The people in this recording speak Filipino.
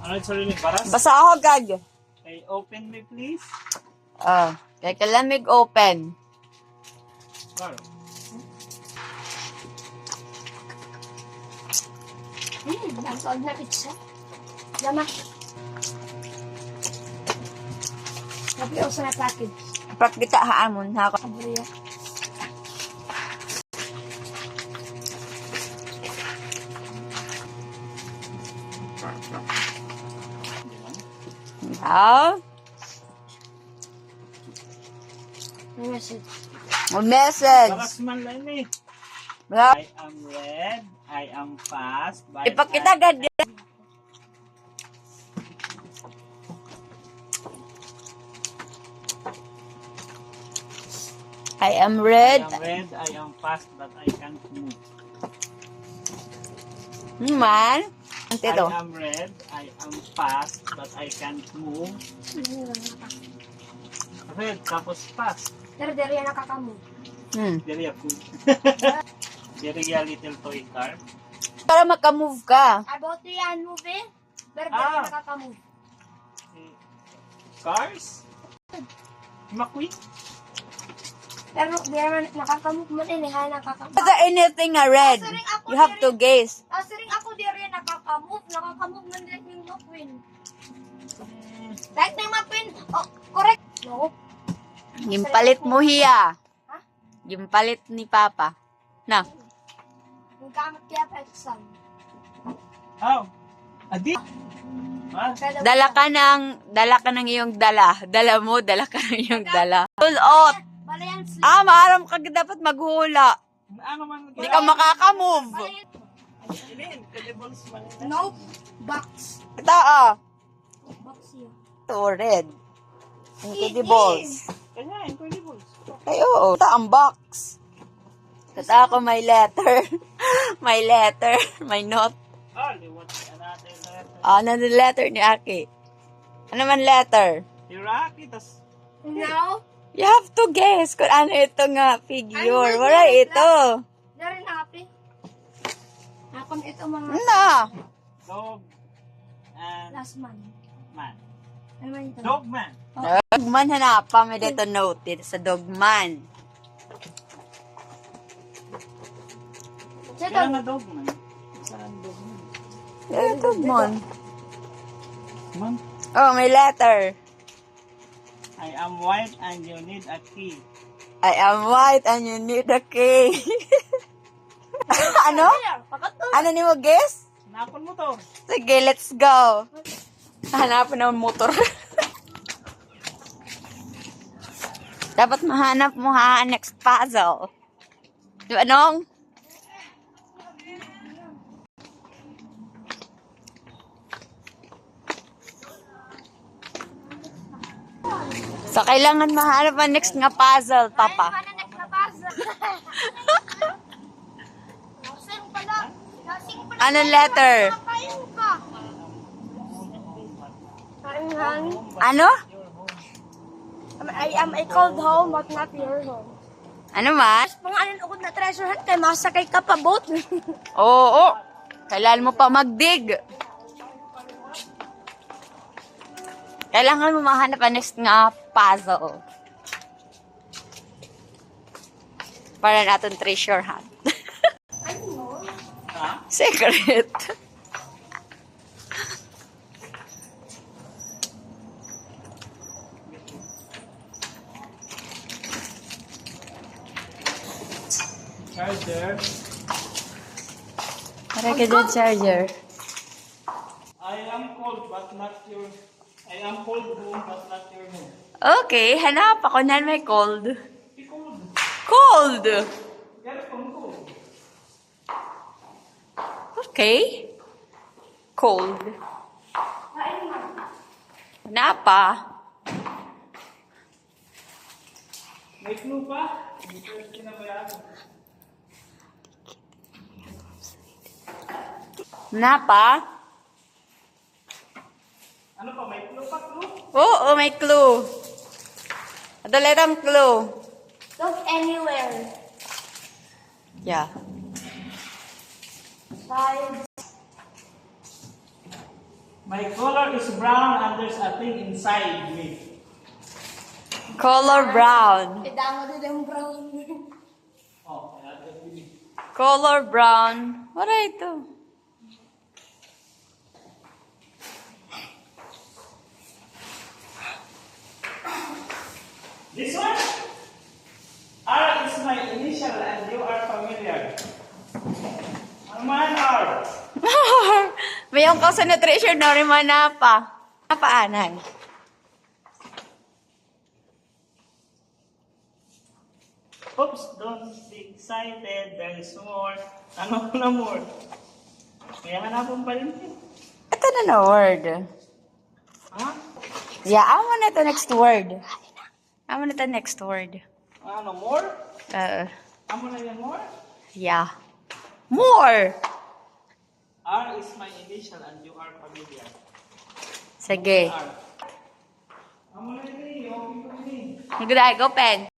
Ano yung sarili? Baras? Basa ako, gag. Okay, open me please. Kaya kalamig open. Bar. Nagsood na pizza. Lama. Tapi ako na package. Praktika haamon ha. Abriya. Now, May message. message. Baras man lang eh. Wala. I am red. I am fast. Ipakita agad din. I am red. I am red. I am fast but I can't move. Man. Ang I tito. am red. I am fast but I can't move. Red tapos fast. Pero dere yan nakakamove. Diri ako. Diri ya little toy car. Para makamove ka. About the yan movie. Pero dere yan nakakamove. Cars? McQueen? Pero dere man nakakamove man eh. Ha nakakamove. Basta anything na red. You have to guess. Siring ako dere yan nakakamove. Nakakamove man din yung McQueen. Kahit na yung McQueen. Oh, correct. No. Yung palit mo hiya. Yung palit ni Papa. Na. Yung gamit kaya pa exam. Oh. Adi? Ha? Dala ka ng iyong dala. Dala mo, dala ka ng iyong dala. Tulot. Balayan sleep. Maaram ka dapat maghula. Ano man? Hindi ka makakamove. Ilin, kalibuls man. No. Box. Ito Box yun. Ito, red. Incredibles. Kanya, incredibles. Ay, oo. Ito ang box. Ito ako may letter. May letter. May note. Oh, liwat another letter. Ano the letter ni Aki? Ano man letter? Iraqi, tas No. You have to guess kung ano ito nga figure. Ano Wala yun? ito. Dari na happy. Akon ito mga Ano? dog and last month. man. Ano man ito? Dog man. Dogman hanapa may dito noted sa dogman. Ito. Kaya nga dog man. Saan dog man? Dogman. Man. Oh, may letter. I am white and you need a key. I am white and you need a key. Ano? Ano ni mo guess? Napon mo to. Sige, let's go. Hanapin ng motor. Dapat mahanap mo ha, next puzzle. Di ba, Nong? So, kailangan mahanap ang next nga puzzle, Papa. Ay, next na puzzle. Lasing pala. Lasing pala. Anong letter? Kapain ka. Hangin. Ano? I am a cold home but not your home. Ano man? Pangalan ako na treasure hunt kay masakay ka pa boat. Oo. Kailangan mo pa magdig. Kailangan mo mahanap ang next nga puzzle. Para natin treasure hunt. Secret. Charger. Para ka dyan, charger. I am cold but not your... I am cold home but not your home. Okay, hanap ako na may cold. Be cold. Cold! Get from cold. Okay. Cold. Hanapa. May clue pa? Hindi ko yung kinabayaan. Hanapa. Ano pa? May clue pa? Clue? Oo, may clue. Adaletang clue. Look anywhere. Yeah. Sides. My color is brown and there's a thing inside me. Color brown. Idama din yung brown. Oh, kaya ito. Color brown. What are ito? This one? R is my initial and you are familiar. Ano man R? Mayroon ka sa nutrition na rin manapa. Napaanan. Oops, don't be excited. There is more. Ano na more? Kaya hanapon pa rin. Ito na word. Ha? Yeah, I want ito next word. I want ito next word. Ano, more? Ano na yan, more? Yeah. More! R is my initial and you are familiar. Sige. R. Ano na yan, okay pa rin. Nagdago pen.